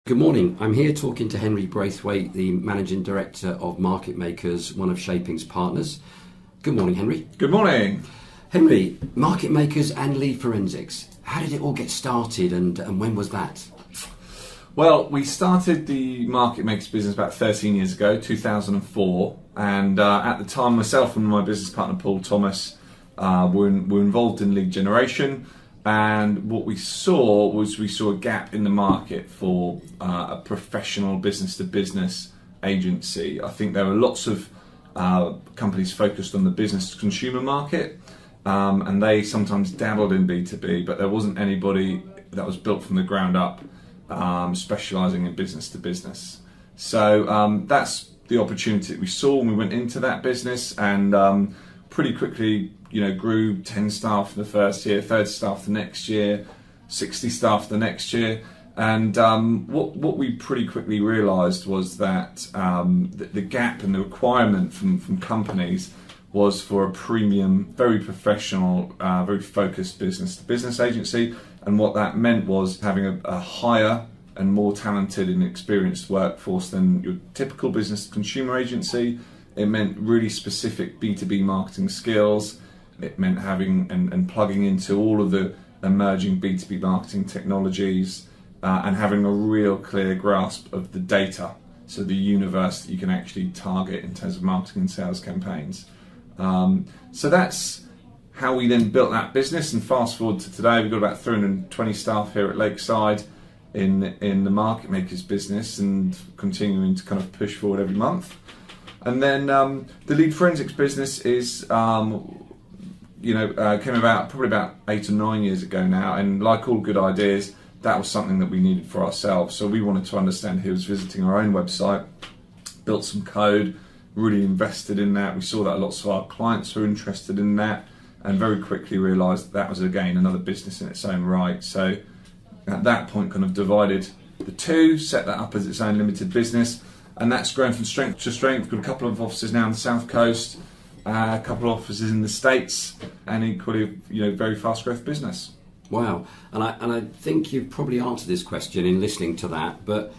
Good morning. I'm here talking to Henry Braithwaite, the Managing Director of MarketMakers, one of Shaping's partners. Good morning, Henry. Good morning. Henry, MarketMakers and lead forensics. How did it all get started and when was that? Well, we started the MarketMakers business about 13 years ago, 2004. And at the time, myself and my business partner, Paul Thomas, were involved in lead generation. And what we saw a gap in the market for a professional business-to-business agency. I think there were lots of companies focused on the business-to-consumer market, and they sometimes dabbled in B2B, but there wasn't anybody that was built from the ground up specialising in business-to-business. So that's the opportunity that we saw when we went into that business, and pretty quickly grew 10 staff the first year, 30 staff the next year, 60 staff the next year. And what we pretty quickly realised was that the gap and the requirement from companies was for a premium, very professional, very focused business-to-business agency. And what that meant was having a higher and more talented and experienced workforce than your typical business-to-consumer agency. It meant really specific B2B marketing skills. It meant having and plugging into all of the emerging B2B marketing technologies and having a real clear grasp of the data, so the universe that you can actually target in terms of marketing and sales campaigns. So that's how we then built that business, and fast forward to today, we've got about 320 staff here at Lakeside in the MarketMakers business, and continuing to kind of push forward every month. And then the lead forensics business is came about probably about 8 or 9 years ago now, and like all good ideas, that was something that we needed for ourselves. So we wanted to understand who was visiting our own website, built some code, really invested in that. We saw that lots of our clients were interested in that, and very quickly realised that was again another business in its own right. So at that point kind of divided the two, set that up as its own limited business, and that's grown from strength to strength. We've got a couple of offices now on the South Coast, a couple of offices in the States, and equally, very fast growth business. Wow. And I think you've probably answered this question in listening to that, but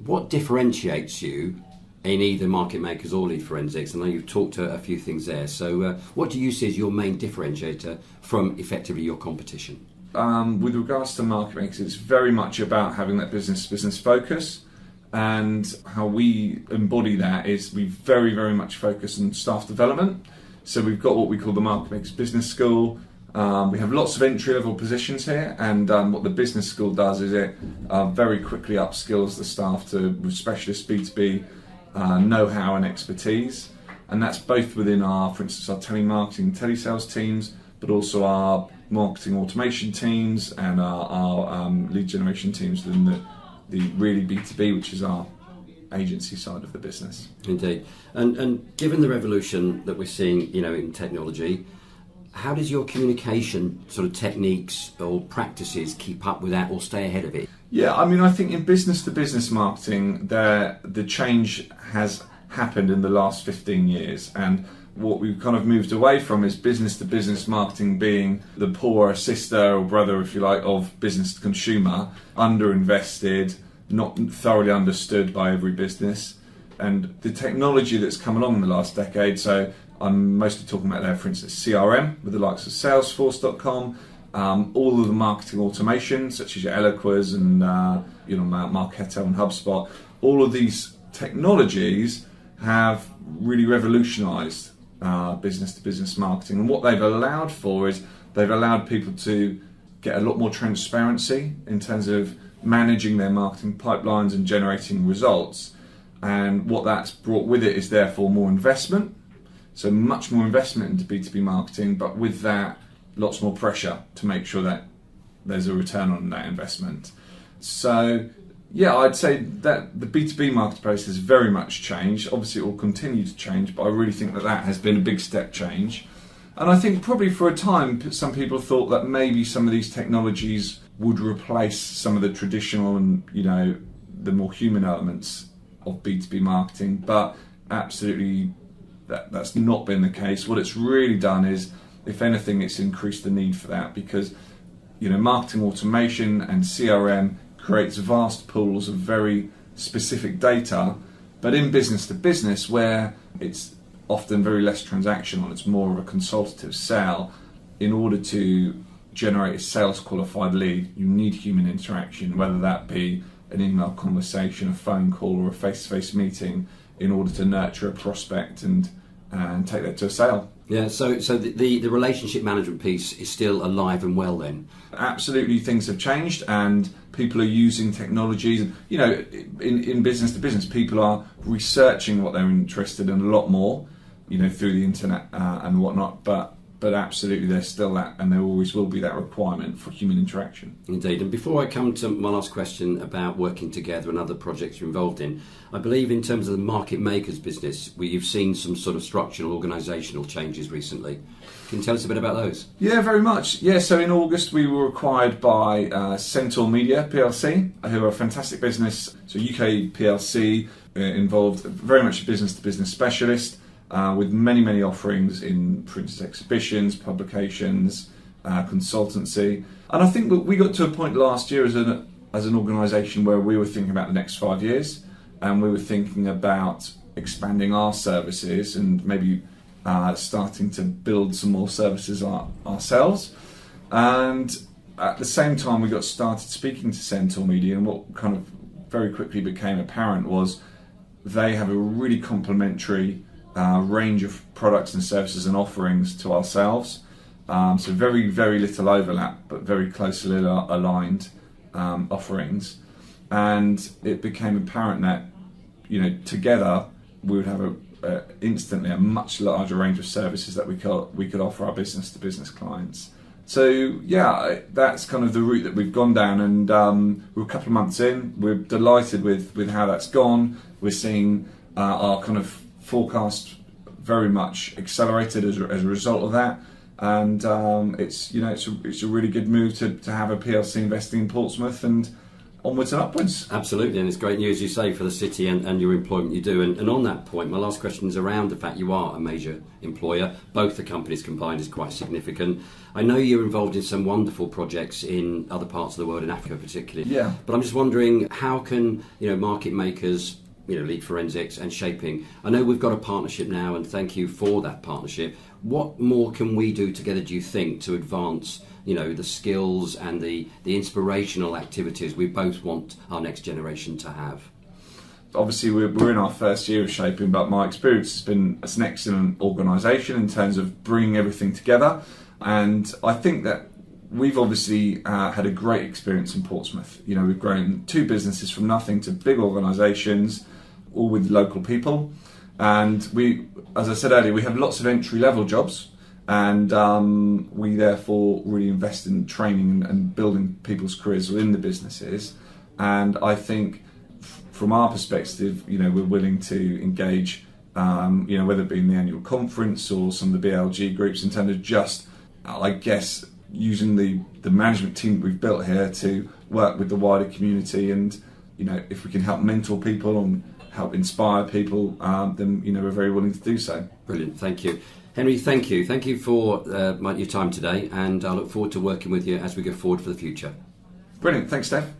what differentiates you in either MarketMakers or lead forensics? I know you've talked a few things there. So what do you see as your main differentiator from effectively your competition? With regards to MarketMakers, it's very much about having that business focus. And how we embody that is we very, very much focus on staff development. So we've got what we call the MarketMakers Business School. We have lots of entry-level positions here, and what the Business School does is it very quickly upskills the staff with specialist B2B know-how and expertise. And that's both within for instance, our telemarketing and telesales teams, but also our marketing automation teams and our lead generation teams within the really B2B, which is our agency side of the business. Indeed. And given the revolution that we're seeing, in technology, how does your communication sort of techniques or practices keep up with that or stay ahead of it? Yeah, I think in business-to-business marketing, the change has happened in the last 15 years. And what we've kind of moved away from is business-to-business marketing being the poorer sister or brother, if you like, of business-to-consumer, underinvested, not thoroughly understood by every business. And the technology that's come along in the last decade, so I'm mostly talking about there, for instance, CRM with the likes of Salesforce.com, all of the marketing automation, such as your Eloquas and Marketo and HubSpot, all of these technologies have really revolutionised business-to-business marketing. And what they've allowed for is they've allowed people to get a lot more transparency in terms of managing their marketing pipelines and generating results. And what that's brought with it is therefore more investment. So much more investment into B2B marketing, but with that, lots more pressure to make sure that there's a return on that investment. So yeah, I'd say that the B2B marketplace has very much changed. Obviously, it will continue to change, but I really think that has been a big step change. And I think probably for a time, some people thought that maybe some of these technologies would replace some of the traditional and, the more human elements of B2B marketing, but absolutely that's not been the case. What it's really done is, if anything, it's increased the need for that, because marketing automation and CRM creates vast pools of very specific data. But in business to business, where it's often very less transactional, it's more of a consultative sale. In order to generate a sales qualified lead, you need human interaction, whether that be an email conversation, a phone call, or a face-to-face meeting, in order to nurture a prospect and take that to a sale. Yeah, so the relationship management piece is still alive and well then? Absolutely, things have changed and people are using technologies. You know, in business to business, people are researching what they're interested in a lot more, you know, through the internet and whatnot, but absolutely there's still that, and there always will be that requirement for human interaction. Indeed. And before I come to my last question about working together and other projects you're involved in, I believe in terms of the MarketMakers business, you've seen some sort of structural, organisational changes recently. Can you tell us a bit about those? Yeah, very much. Yeah, so in August we were acquired by Centaur Media PLC, who are a fantastic business. So UK PLC, involved very much a business-to-business specialist, with many offerings in, for instance, exhibitions, publications, consultancy. And I think we got to a point last year as an organisation where we were thinking about the next 5 years, and we were thinking about expanding our services and maybe starting to build some more services ourselves. And at the same time, we got started speaking to Centaur Media, and what kind of very quickly became apparent was they have a really complementary range of products and services and offerings to ourselves. So very little overlap, but very closely aligned offerings. And it became apparent that, you know, together we would have instantly a much larger range of services that we could offer our business to business clients. So yeah, that's kind of the route that we've gone down, and we're a couple of months in. We're delighted with how that's gone. We're seeing our kind of forecast very much accelerated as a result of that, and it's a really good move to have a PLC investing in Portsmouth and onwards and upwards. Absolutely, and it's great news, you say, for the city and your employment you do. And on that point, my last question is around the fact you are a major employer. Both the companies combined is quite significant. I know you're involved in some wonderful projects in other parts of the world, in Africa particularly. Yeah. But I'm just wondering, how can MarketMakers, Lead Forensics and Shaping, I know we've got a partnership now, and thank you for that partnership. What more can we do together, do you think, to advance the skills and the inspirational activities we both want our next generation to have? Obviously we're in our first year of Shaping, but my experience has been it's an excellent organisation in terms of bringing everything together, and I think that we've obviously had a great experience in Portsmouth. We've grown 2 businesses from nothing to big organisations, all with local people, and we, as I said earlier, we have lots of entry-level jobs, and we therefore really invest in training and building people's careers within the businesses. And I think from our perspective, we're willing to engage, whether it be in the annual conference or some of the BLG groups, in terms of just, I guess, using the management team that we've built here to work with the wider community. And if we can help mentor people and help inspire people, then we're very willing to do so. Brilliant, thank you. Henry, thank you for your time today, and I look forward to working with you as we go forward for the future. Brilliant, thanks Steph.